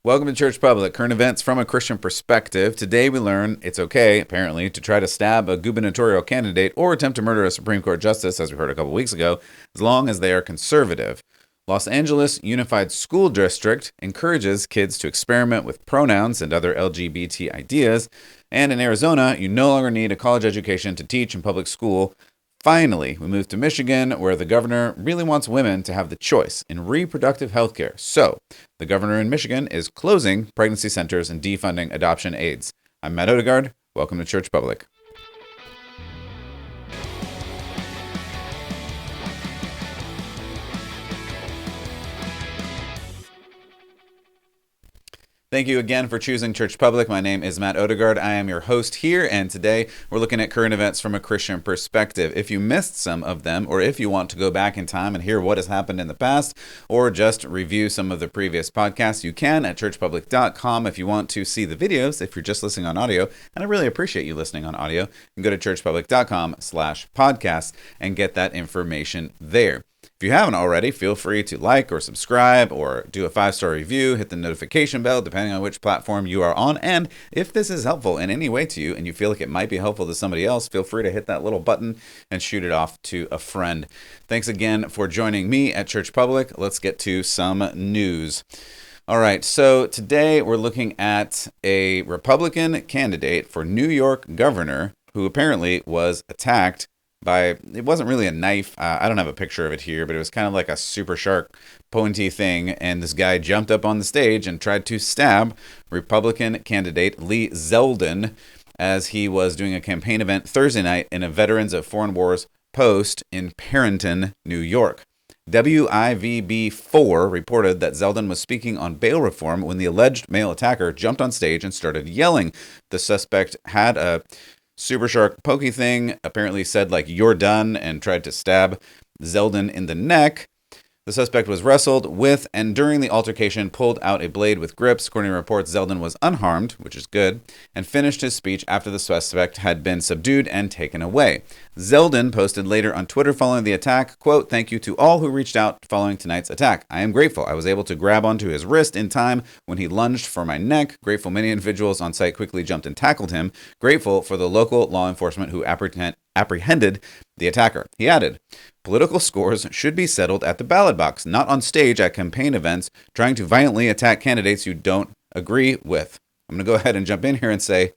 Welcome to Church Public, current events from a Christian perspective. Today we learn it's okay, apparently, to try to stab a gubernatorial candidate or attempt to murder a Supreme Court justice, as we heard a couple weeks ago, as long as they are conservative. Los Angeles Unified School District encourages kids to experiment with pronouns and other LGBT ideas. And in Arizona, you no longer need a college education to teach in public school. Finally, we move to Michigan, where the governor really wants women to have the choice in reproductive health care. So, the governor in Michigan is closing pregnancy centers and defunding adoption aids. I'm Matt Odegaard. Welcome to Church Public. Thank you again for choosing Church Public. My name is Matt Odegaard. I am your host here, and today we're looking at current events from a Christian perspective. If you missed some of them, or if you want to go back in time and hear what has happened in the past, or just review some of the previous podcasts, you can at churchpublic.com. If you want to see the videos, if you're just listening on audio, and I really appreciate you listening on audio, you can go to churchpublic.com/podcast and get that information there. If you haven't already, feel free to like or subscribe or do a 5-star review, hit the notification bell depending on which platform you are on. And if this is helpful in any way to you and you feel like it might be helpful to somebody else, feel free to hit that little button and shoot it off to a friend. Thanks again for joining me at Church Public. Let's get to some news. All right, so today we're looking at a Republican candidate for New York governor who apparently was attacked by, it wasn't really a knife. I don't have a picture of it here, but it was kind of like a super sharp, pointy thing. And this guy jumped up on the stage and tried to stab Republican candidate Lee Zeldin as he was doing a campaign event Thursday night in a Veterans of Foreign Wars post in Parenton, New York. WIVB4 reported that Zeldin was speaking on bail reform when the alleged male attacker jumped on stage and started yelling. The suspect had a super sharp pokey thing, apparently said like "you're done" and tried to stab Zeldin in the neck. The suspect was wrestled with and during the altercation pulled out a blade with grips. According to reports, Zeldin was unharmed, which is good, and finished his speech after the suspect had been subdued and taken away. Zeldin posted later on Twitter following the attack, quote, "Thank you to all who reached out following tonight's attack. I am grateful I was able to grab onto his wrist in time when he lunged for my neck. Grateful many individuals on site quickly jumped and tackled him. Grateful for the local law enforcement who apprehended the attacker." He added, "Political scores should be settled at the ballot box, not on stage at campaign events, trying to violently attack candidates you don't agree with." I'm going to go ahead and jump in here and say,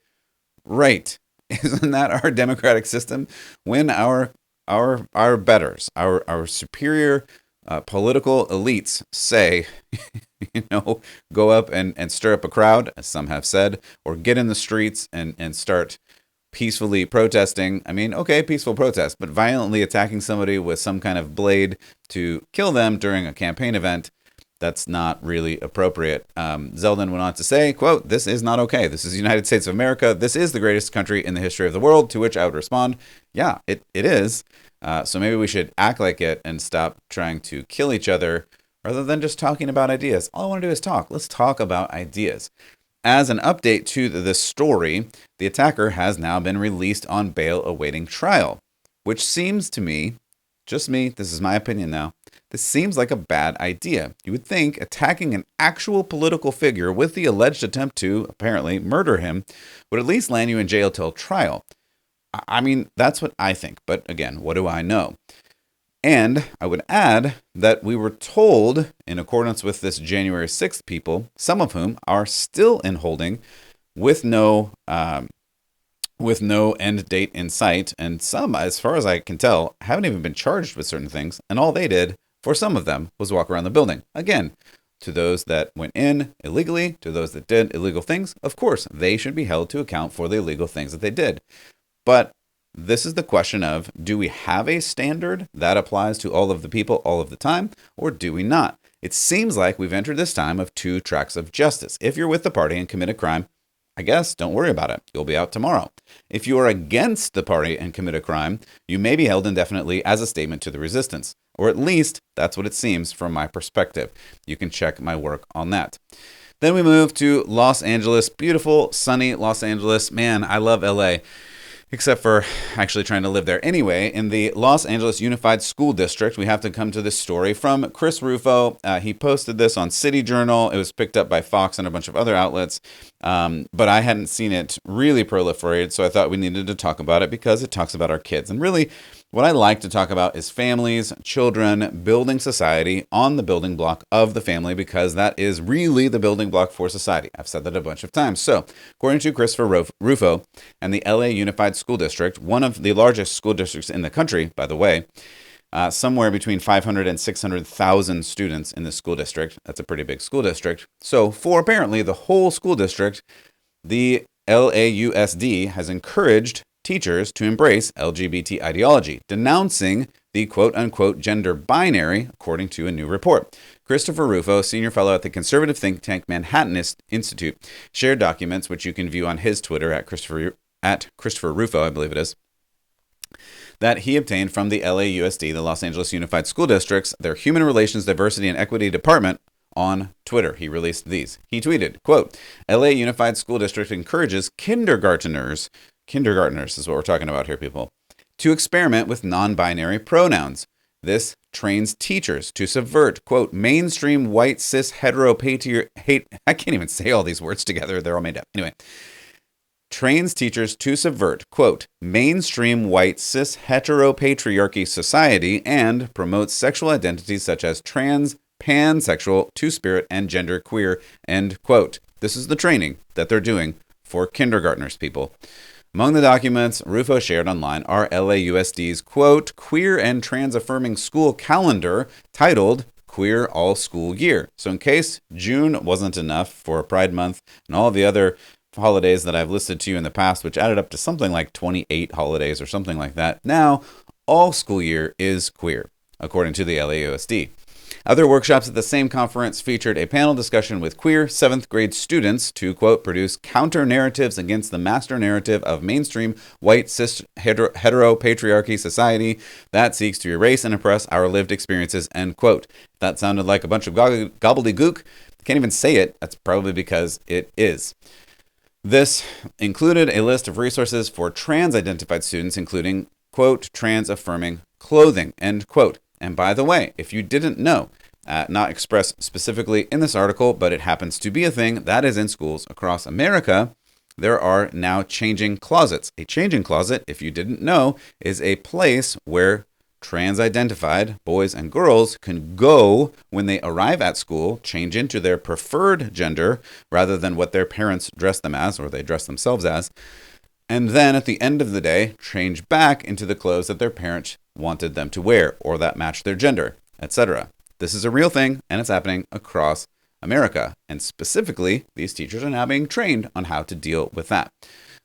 right. Isn't that our democratic system? When our betters, our superior political elites say, go up and stir up a crowd, as some have said, or get in the streets and start peacefully protesting. I mean, okay, peaceful protest, but violently attacking somebody with some kind of blade to kill them during a campaign event, that's not really appropriate. Zeldin went on to say, quote, "This is not okay. This is the United States of America. This is the greatest country in the history of the world," to which I would respond, yeah, it is. So maybe we should act like it and stop trying to kill each other rather than just talking about ideas. All I want to do is talk. Let's talk about ideas. As an update to this story, the attacker has now been released on bail awaiting trial, which seems to me, just me, this is my opinion now, this seems like a bad idea. You would think attacking an actual political figure with the alleged attempt to, apparently, murder him would at least land you in jail till trial. I mean, that's what I think. But again, what do I know? And I would add that we were told, in accordance with this January 6th people, some of whom are still in holding with no end date in sight, and some, as far as I can tell, haven't even been charged with certain things, and all they did, for some of them, was walk around the building. Again, to those that went in illegally, to those that did illegal things, of course, they should be held to account for the illegal things that they did. But this is the question of, do we have a standard that applies to all of the people all of the time, or do we not? It seems like we've entered this time of two tracks of justice. If you're with the party and commit a crime, I guess don't worry about it. You'll be out tomorrow. If you are against the party and commit a crime, you may be held indefinitely as a statement to the resistance. Or at least, that's what it seems from my perspective. You can check my work on that. Then we move to Los Angeles. Beautiful, sunny Los Angeles. Man, I love LA. except for actually trying to live there. Anyway, in the Los Angeles Unified School District, we have to come to this story from Chris Rufo. He posted this on City Journal. It was picked up by Fox and a bunch of other outlets, but I hadn't seen it really proliferate, so I thought we needed to talk about it because it talks about our kids. And really, what I like to talk about is families, children, building society on the building block of the family, because that is really the building block for society. I've said that a bunch of times. So, according to Christopher Rufo and the LA Unified School District, one of the largest school districts in the country, by the way, somewhere between 500 and 600,000 students in the school district. That's a pretty big school district. So, for apparently the whole school district, the LAUSD has encouraged teachers to embrace LGBT ideology, denouncing the quote-unquote gender binary, according to a new report. Christopher Rufo, senior fellow at the conservative think tank Manhattan Institute, shared documents, which you can view on his Twitter at Christopher Rufo, I believe it is, that he obtained from the LAUSD, the Los Angeles Unified School District's, their Human Relations, Diversity, and Equity Department, on Twitter. He released these. He tweeted, quote, LA Unified School District encourages kindergartners is what we're talking about here, people, to experiment with non-binary pronouns. This trains teachers to subvert, quote, mainstream white cis I can't even say all these words together. They're all made up. Anyway, trains teachers to subvert, quote, mainstream white cis heteropatriarchy society and promotes sexual identities such as trans, pansexual, two-spirit, and genderqueer, end quote. This is the training that they're doing for kindergartners, people. Among the documents Rufo shared online are LAUSD's, quote, queer and trans-affirming school calendar titled Queer All School Year. So in case June wasn't enough for Pride Month and all the other holidays that I've listed to you in the past, which added up to something like 28 holidays or something like that, now all school year is queer, according to the LAUSD. Other workshops at the same conference featured a panel discussion with queer 7th grade students to, quote, produce counter-narratives against the master narrative of mainstream white cis heteropatriarchy society that seeks to erase and oppress our lived experiences, end quote. If that sounded like a bunch of gobbledygook, I can't even say it. That's probably because it is. This included a list of resources for trans-identified students, including, quote, trans-affirming clothing, end quote. And by the way, if you didn't know, not expressed specifically in this article, but it happens to be a thing that is in schools across America, there are now changing closets. A changing closet, if you didn't know, is a place where trans-identified boys and girls can go when they arrive at school, change into their preferred gender rather than what their parents dress them as or they dress themselves as, and then at the end of the day, change back into the clothes that their parents wanted them to wear or that matched their gender, etc. This is a real thing, and it's happening across America. And specifically, these teachers are now being trained on how to deal with that.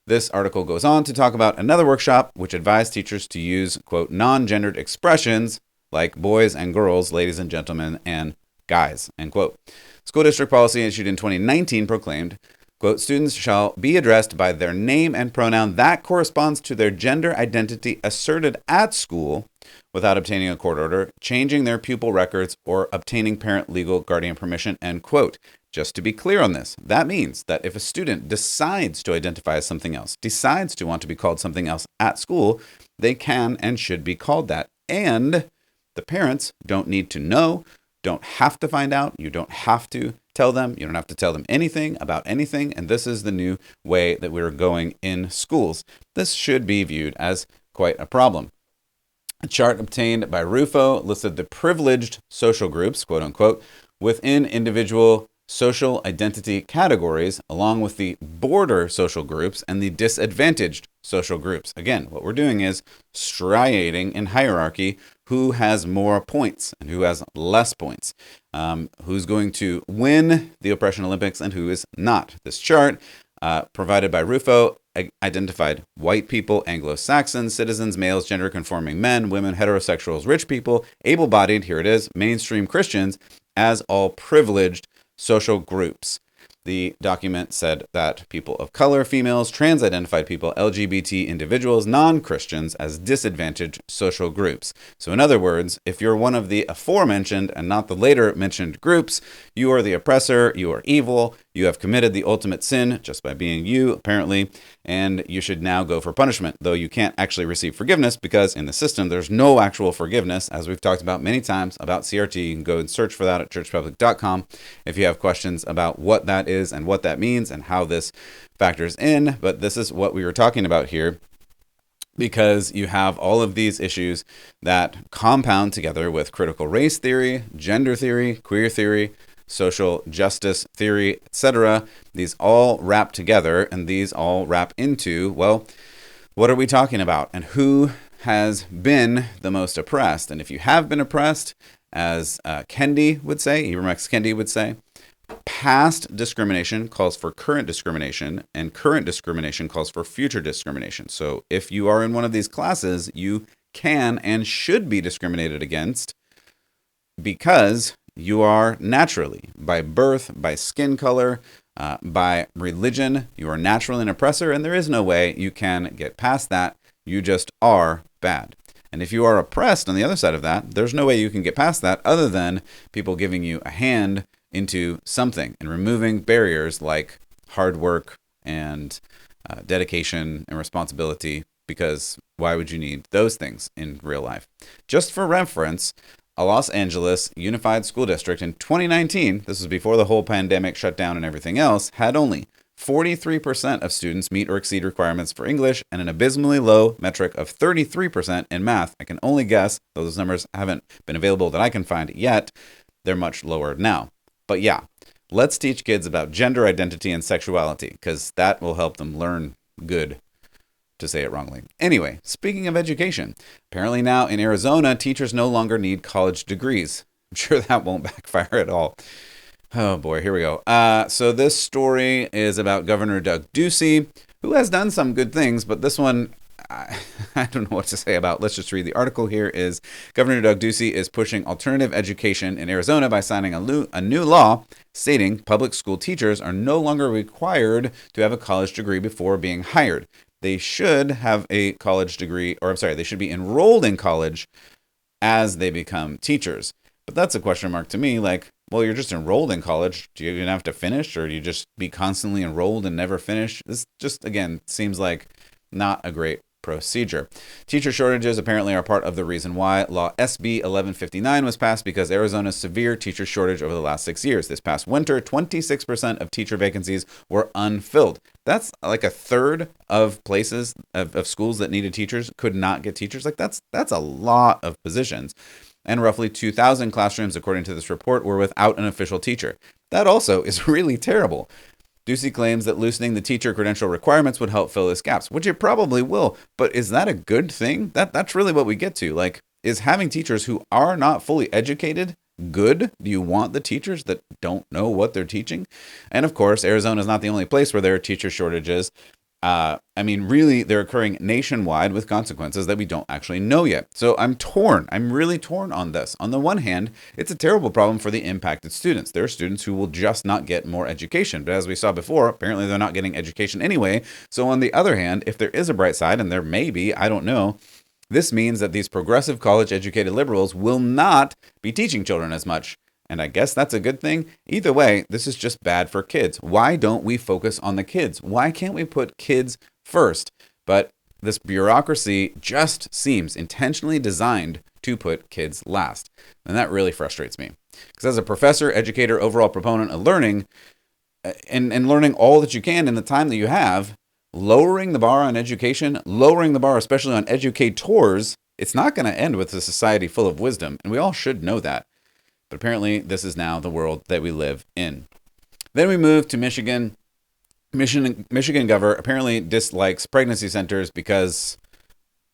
This article goes on to talk about another workshop which advised teachers to use, quote, non-gendered expressions like boys and girls, ladies and gentlemen, and guys, end quote. School district policy issued in 2019 proclaimed, quote, students shall be addressed by their name and pronoun that corresponds to their gender identity asserted at school without obtaining a court order, changing their pupil records, or obtaining parent legal guardian permission, end quote. Just to be clear on this, that means that if a student decides to identify as something else, decides to want to be called something else at school, they can and should be called that. And the parents don't need to know, don't have to find out, you don't have to tell them, you don't have to tell them anything about anything, and this is the new way that we're going in schools. This should be viewed as quite a problem. A chart obtained by Rufo listed the privileged social groups, quote unquote, within individual social identity categories, along with the border social groups and the disadvantaged social groups. Again, what we're doing is striating in hierarchy who has more points and who has less points, who's going to win the Oppression Olympics and who is not. This chart, provided by Rufo, identified white people, Anglo-Saxons, citizens, males, gender-conforming men, women, heterosexuals, rich people, able-bodied, here it is, mainstream Christians, as all privileged social groups. The document said that people of color, females, trans-identified people, LGBT individuals, non-Christians as disadvantaged social groups. So in other words, if you're one of the aforementioned and not the later mentioned groups, you are the oppressor, you are evil, You have committed the ultimate sin just by being you, apparently, and you should now go for punishment, though you can't actually receive forgiveness because in the system there's no actual forgiveness, as we've talked about many times about CRT. You can go and search for that at churchpublic.com if you have questions about what that is and what that means and how this factors in. But this is what we were talking about here, because you have all of these issues that compound together with critical race theory, gender theory, queer theory, social justice theory, etc. These all wrap together, and these all wrap into, well, what are we talking about? And who has been the most oppressed? And if you have been oppressed, as Kendi would say, Ibram X. Kendi would say, past discrimination calls for current discrimination, and current discrimination calls for future discrimination. So if you are in one of these classes, you can and should be discriminated against because you are naturally, by birth, by skin color, by religion, you are naturally an oppressor, and there is no way you can get past that. You just are bad. And if you are oppressed on the other side of that, there's no way you can get past that other than people giving you a hand into something and removing barriers like hard work and dedication and responsibility, because why would you need those things in real life? Just for reference, a Los Angeles Unified School District in 2019, this was before the whole pandemic shutdown and everything else, had only 43% of students meet or exceed requirements for English and an abysmally low metric of 33% in math. I can only guess, though those numbers haven't been available that I can find yet, they're much lower now. But yeah, let's teach kids about gender identity and sexuality, because that will help them learn good, to say it wrongly. Anyway, speaking of education, apparently now in Arizona, teachers no longer need college degrees. I'm sure that won't backfire at all. Oh boy, here we go. So this story is about Governor Doug Ducey, who has done some good things, but this one, I don't know what to say about. Let's just read the article here. Is Governor Doug Ducey is pushing alternative education in Arizona by signing a new law stating public school teachers are no longer required to have a college degree before being hired. They should have a college degree, or I'm sorry, they should be enrolled in college as they become teachers. But that's a question mark to me. Like, well, you're just enrolled in college. Do you even have to finish, or do you just be constantly enrolled and never finish? This just, again, seems like not a great procedure. Teacher shortages apparently are part of the reason why Law SB 1159 was passed, because Arizona's severe teacher shortage over the last 6 years. This past winter, 26% of teacher vacancies were unfilled. That's like a third of places of schools that needed teachers could not get teachers. Like that's a lot of positions. And roughly 2,000 classrooms, according to this report, were without an official teacher. That also is really terrible. Ducey claims that loosening the teacher credential requirements would help fill these gaps, which it probably will. But is that a good thing? That's really what we get to. Like, is having teachers who are not fully educated good? Do you want the teachers that don't know what they're teaching? And of course, Arizona is not the only place where there are teacher shortages. I mean, really, they're occurring nationwide with consequences that we don't actually know yet. So I'm torn. I'm really torn on this. On the one hand, it's a terrible problem for the impacted students. There are students who will just not get more education. But as we saw before, apparently they're not getting education anyway. So on the other hand, if there is a bright side, and there may be, I don't know, this means that these progressive college-educated liberals will not be teaching children as much. And I guess that's a good thing. Either way, this is just bad for kids. Why don't we focus on the kids? Why can't we put kids first? But this bureaucracy just seems intentionally designed to put kids last. And that really frustrates me. Because as a professor, educator, overall proponent of learning, and learning all that you can in the time that you have, lowering the bar on education, lowering the bar especially on educators, it's not going to end with a society full of wisdom. And we all should know that. But apparently, this is now the world that we live in. Then we move to Michigan. Michigan governor apparently dislikes pregnancy centers because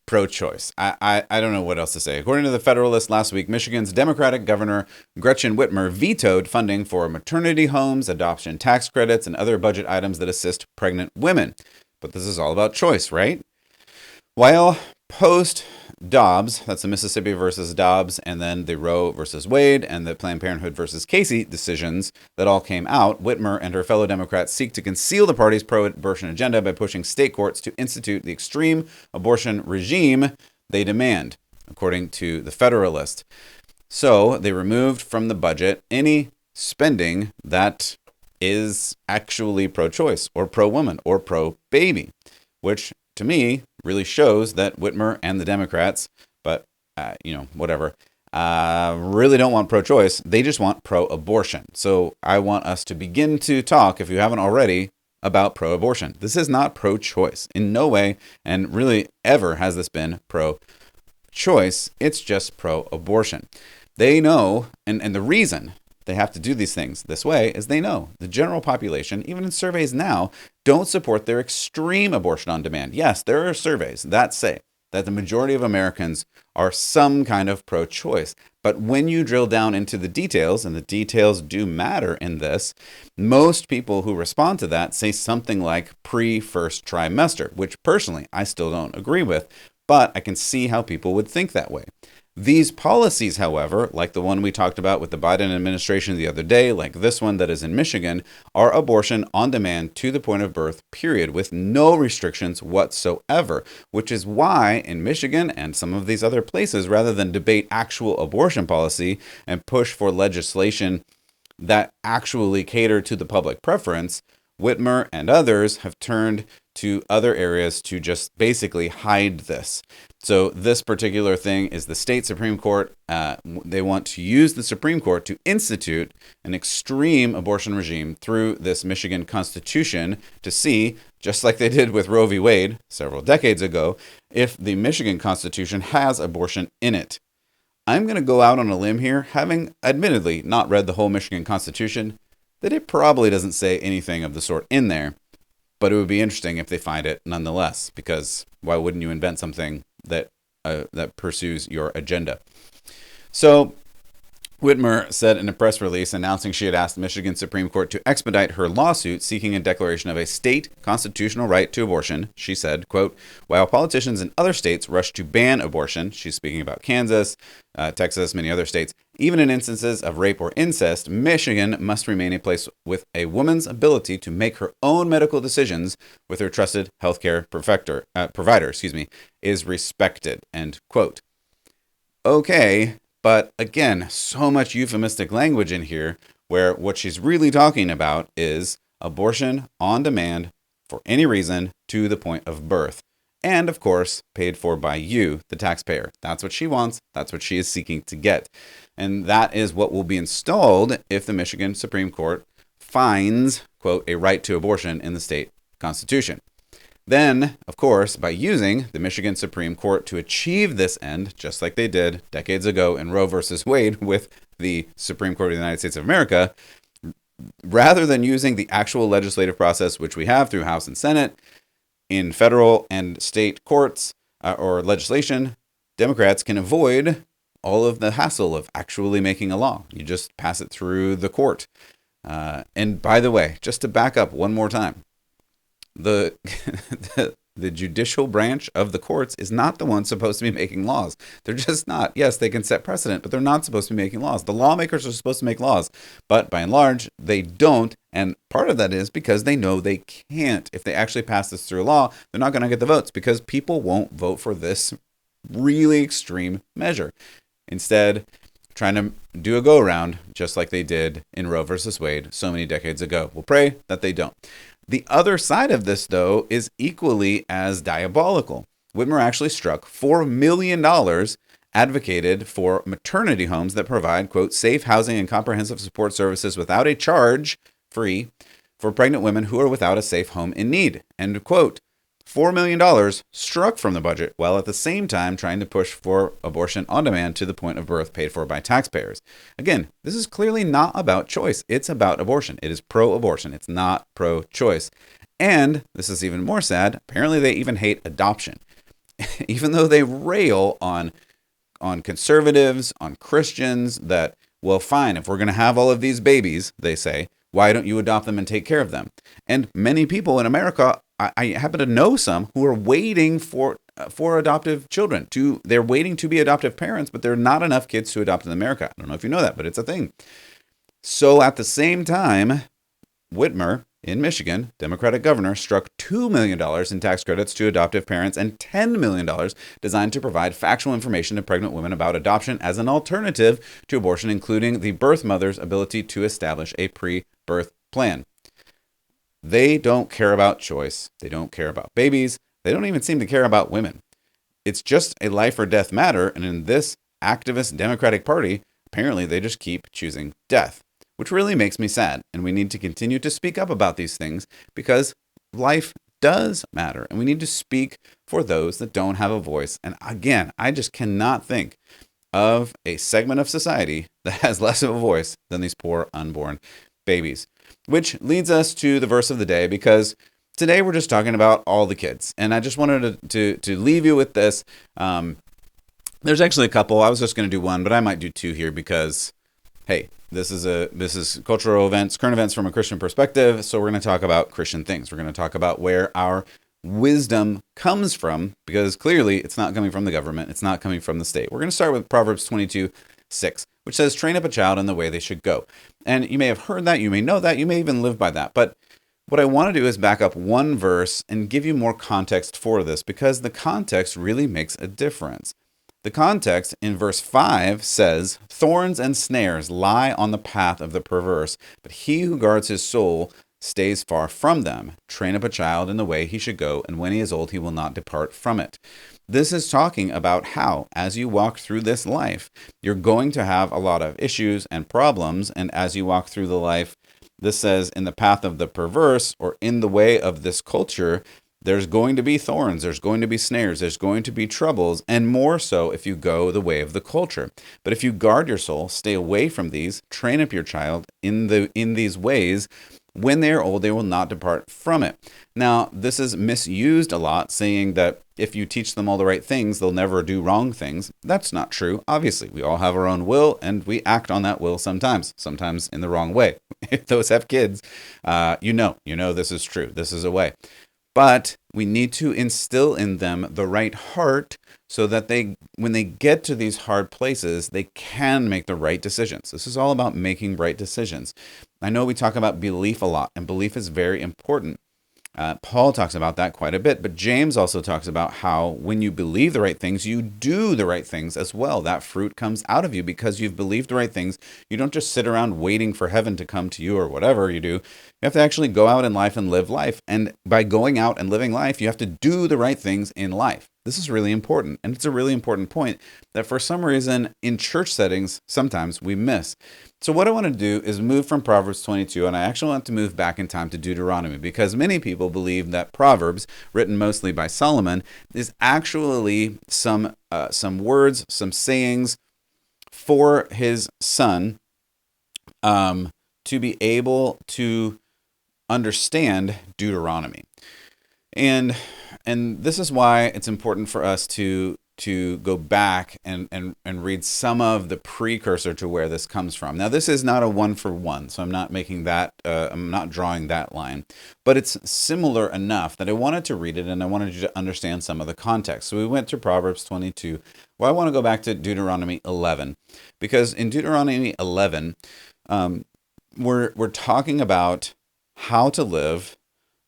pro-choice. I don't know what else to say. According to the Federalist last week, Michigan's Democratic Governor Gretchen Whitmer vetoed funding for maternity homes, adoption tax credits, and other budget items that assist pregnant women. But this is all about choice, right? While post-Dobbs, that's the Mississippi versus Dobbs, and then the Roe versus Wade, and the Planned Parenthood versus Casey decisions that all came out, Whitmer and her fellow Democrats seek to conceal the party's pro-abortion agenda by pushing state courts to institute the extreme abortion regime they demand, according to the Federalist. So they removed from the budget any spending that is actually pro-choice or pro-woman or pro-baby, which to me really shows that Whitmer and the Democrats, but whatever, really don't want pro-choice. They just want pro-abortion. So I want us to begin to talk, if you haven't already, about pro-abortion. This is not pro-choice in no way, and really ever has this been pro-choice. It's just pro-abortion. They know, and the reason they have to do these things this way is they know the general population, even in surveys now, don't support their extreme abortion on demand. Yes, there are surveys that say that the majority of Americans are some kind of pro-choice. But when you drill down into the details, and the details do matter in this, most people who respond to that say something like pre-first trimester, which personally I still don't agree with, but I can see how people would think that way. These policies, however, like the one we talked about with the Biden administration the other day, like this one that is in Michigan, are abortion on demand to the point of birth, period, with no restrictions whatsoever, which is why in Michigan and some of these other places, rather than debate actual abortion policy and push for legislation that actually cater to the public preference, Whitmer and others have turned to other areas to just basically hide this. So this particular thing is the state Supreme Court. They want to use the Supreme Court to institute an extreme abortion regime through this Michigan Constitution to see, just like they did with Roe v. Wade several decades ago, if the Michigan Constitution has abortion in it. I'm going to go out on a limb here, having admittedly not read the whole Michigan Constitution, that it probably doesn't say anything of the sort in there, but it would be interesting if they find it nonetheless, because why wouldn't you invent something that pursues your agenda? So Whitmer said in a press release announcing she had asked the Michigan Supreme Court to expedite her lawsuit seeking a declaration of a state constitutional right to abortion. She said, quote, while politicians in other states rush to ban abortion, she's speaking about Kansas, Texas, many other states, even in instances of rape or incest, Michigan must remain a place with a woman's ability to make her own medical decisions with her trusted healthcare provider, is respected, end quote. Okay. But again, so much euphemistic language in here where what she's really talking about is abortion on demand for any reason to the point of birth. And of course, paid for by you, the taxpayer. That's what she wants. That's what she is seeking to get. And that is what will be installed if the Michigan Supreme Court finds, quote, a right to abortion in the state constitution. Then, of course, by using the Michigan Supreme Court to achieve this end, just like they did decades ago in Roe versus Wade with the Supreme Court of the United States of America, rather than using the actual legislative process, which we have through House and Senate, in federal and state courts or legislation, Democrats can avoid all of the hassle of actually making a law. You just pass it through the court. And by the way, just to back up one more time, the judicial branch of the courts is not the one supposed to be making laws. They're just not. Yes, they can set precedent, but they're not supposed to be making laws. The lawmakers are supposed to make laws, but by and large, they don't. And part of that is because they know they can't. If they actually pass this through law, they're not going to get the votes because people won't vote for this really extreme measure. Instead, trying to do a go-around just like they did in Roe versus Wade so many decades ago. We'll pray that they don't. The other side of this, though, is equally as diabolical. Whitmer actually struck $4 million advocated for maternity homes that provide, quote, safe housing and comprehensive support services without a charge, free, for pregnant women who are without a safe home in need, end quote. $4 million struck from the budget, while at the same time trying to push for abortion on demand to the point of birth paid for by taxpayers. Again, this is clearly not about choice. It's about abortion. It is pro-abortion. It's not pro-choice. And this is even more sad. Apparently, they even hate adoption. Even though they rail on conservatives, on Christians, that, well, fine, if we're going to have all of these babies, they say, why don't you adopt them and take care of them? And many people in America, I happen to know some who are waiting for adoptive children. They're waiting to be adoptive parents, but there are not enough kids to adopt in America. I don't know if you know that, but it's a thing. So at the same time, Whitmer in Michigan, Democratic governor, struck $2 million in tax credits to adoptive parents and $10 million designed to provide factual information to pregnant women about adoption as an alternative to abortion, including the birth mother's ability to establish a pre-birth plan. They don't care about choice. They don't care about babies. They don't even seem to care about women. It's just a life or death matter. And in this activist Democratic Party, apparently they just keep choosing death, which really makes me sad. And we need to continue to speak up about these things because life does matter. And we need to speak for those that don't have a voice. And again, I just cannot think of a segment of society that has less of a voice than these poor unborn babies. Which leads us to the verse of the day, because today we're just talking about all the kids. And I just wanted to leave you with this. There's actually a couple. I was just going to do one, but I might do two here because, hey, this is cultural events, current events from a Christian perspective. So we're going to talk about Christian things. We're going to talk about where our wisdom comes from, because clearly it's not coming from the government. It's not coming from the state. We're going to start with Proverbs 22:6, which says, train up a child in the way they should go. And you may have heard that. You may know that. You may even live by that. But what I want to do is back up one verse and give you more context for this, because the context really makes a difference. The context in verse 5 says, thorns and snares lie on the path of the perverse, but he who guards his soul stays far from them. Train up a child in the way he should go, and when he is old, he will not depart from it. This is talking about how, as you walk through this life, you're going to have a lot of issues and problems, and as you walk through the life, this says, in the path of the perverse, or in the way of this culture, there's going to be thorns, there's going to be snares, there's going to be troubles, and more so if you go the way of the culture. But if you guard your soul, stay away from these, train up your child in these ways, when they are old, they will not depart from it. Now, this is misused a lot, saying that if you teach them all the right things, they'll never do wrong things. That's not true. Obviously, we all have our own will, and we act on that will sometimes in the wrong way. If those have kids, you know this is true. This is a way. But we need to instill in them the right heart so that when they get to these hard places, they can make the right decisions. This is all about making right decisions. I know we talk about belief a lot, and belief is very important. Paul talks about that quite a bit, but James also talks about how when you believe the right things, you do the right things as well. That fruit comes out of you because you've believed the right things. You don't just sit around waiting for heaven to come to you or whatever you do. You have to actually go out in life and live life. And by going out and living life, you have to do the right things in life. This is really important. And it's a really important point that for some reason in church settings, sometimes we miss. So what I want to do is move from Proverbs 22, and I actually want to move back in time to Deuteronomy, because many people believe that Proverbs, written mostly by Solomon, is actually some words, some sayings for his son to be able to understand Deuteronomy. And this is why it's important for us to go back and read some of the precursor to where this comes from. Now, this is not a one-for-one, so I'm not making that, I'm not drawing that line, but it's similar enough that I wanted to read it and I wanted you to understand some of the context. So we went to Proverbs 22. Well, I want to go back to Deuteronomy 11, because in Deuteronomy 11, we're talking about how to live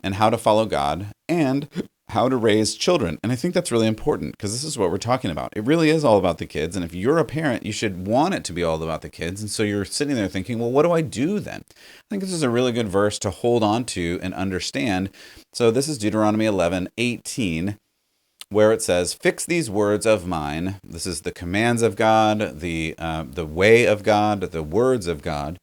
and how to follow God and how to raise children. And I think that's really important, because this is what we're talking about. It really is all about the kids. And if you're a parent, you should want it to be all about the kids. And so you're sitting there thinking, well, what do I do then? I think this is a really good verse to hold on to and understand. So this is Deuteronomy 11:18, where it says, fix these words of mine. This is the commands of God, the way of God, the words of God.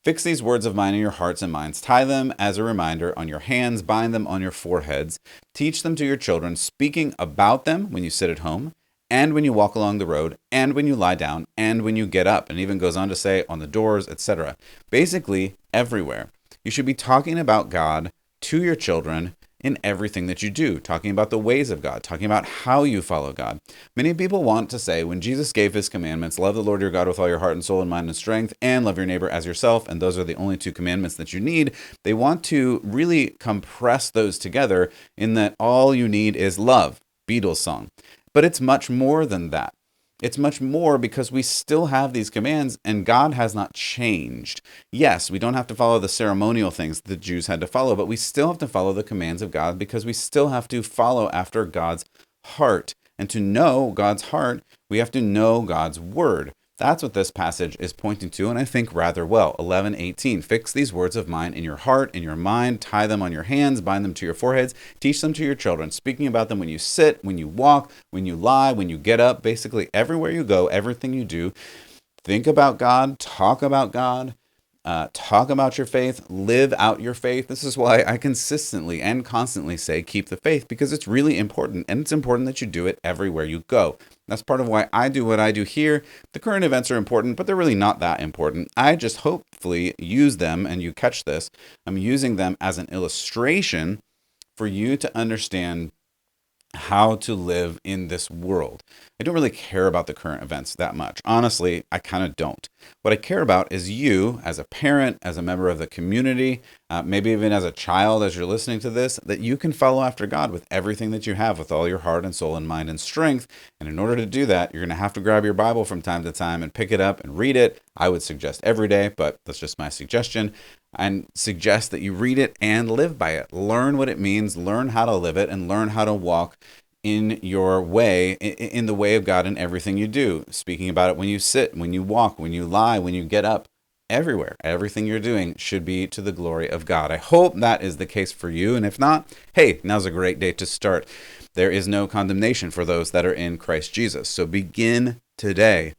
Fix these words of mine in your hearts and minds. Tie them as a reminder on your hands. Bind them on your foreheads. Teach them to your children, speaking about them when you sit at home, and when you walk along the road, and when you lie down, and when you get up. And even goes on to say on the doors, etc. Basically, everywhere. You should be talking about God to your children in everything that you do, talking about the ways of God, talking about how you follow God. Many people want to say, when Jesus gave his commandments, love the Lord your God with all your heart and soul and mind and strength, and love your neighbor as yourself, and those are the only two commandments that you need, they want to really compress those together in that all you need is love, Beatles song. But it's much more than that. It's much more, because we still have these commands and God has not changed. Yes, we don't have to follow the ceremonial things the Jews had to follow, but we still have to follow the commands of God, because we still have to follow after God's heart. And to know God's heart, we have to know God's word. That's what this passage is pointing to, and I think rather well. 11:18. Fix these words of mine in your heart, in your mind, tie them on your hands, bind them to your foreheads, teach them to your children, speaking about them when you sit, when you walk, when you lie, when you get up, basically everywhere you go, everything you do. Think about God, talk about God, talk about your faith, live out your faith. This is why I consistently and constantly say keep the faith, because it's really important, and it's important that you do it everywhere you go. That's part of why I do what I do here. The current events are important, but they're really not that important. I just hopefully use them, and you catch this, I'm using them as an illustration for you to understand how to live in this world. I don't really care about the current events that much. Honestly, I kind of don't. What I care about is you as a parent, as a member of the community, maybe even as a child as you're listening to this, that you can follow after God with everything that you have, with all your heart and soul and mind and strength. And in order to do that, you're going to have to grab your Bible from time to time and pick it up and read it. I would suggest every day, but that's just my suggestion. And suggest that you read it and live by it. Learn what it means, learn how to live it, and learn how to walk in your way, in the way of God in everything you do. Speaking about it when you sit, when you walk, when you lie, when you get up, everywhere. Everything you're doing should be to the glory of God. I hope that is the case for you. And if not, hey, now's a great day to start. There is no condemnation for those that are in Christ Jesus. So begin today.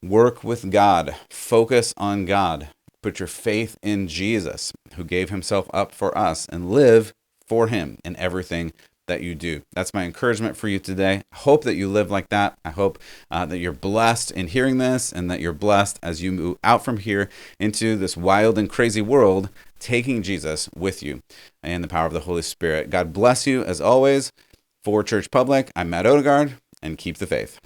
Work with God. Focus on God. Put your faith in Jesus, who gave himself up for us, and live for him in everything that you do. That's my encouragement for you today. I hope that you live like that. I hope that you're blessed in hearing this, and that you're blessed as you move out from here into this wild and crazy world, taking Jesus with you and the power of the Holy Spirit. God bless you as always. For Church Public, I'm Matt Odegaard, and keep the faith.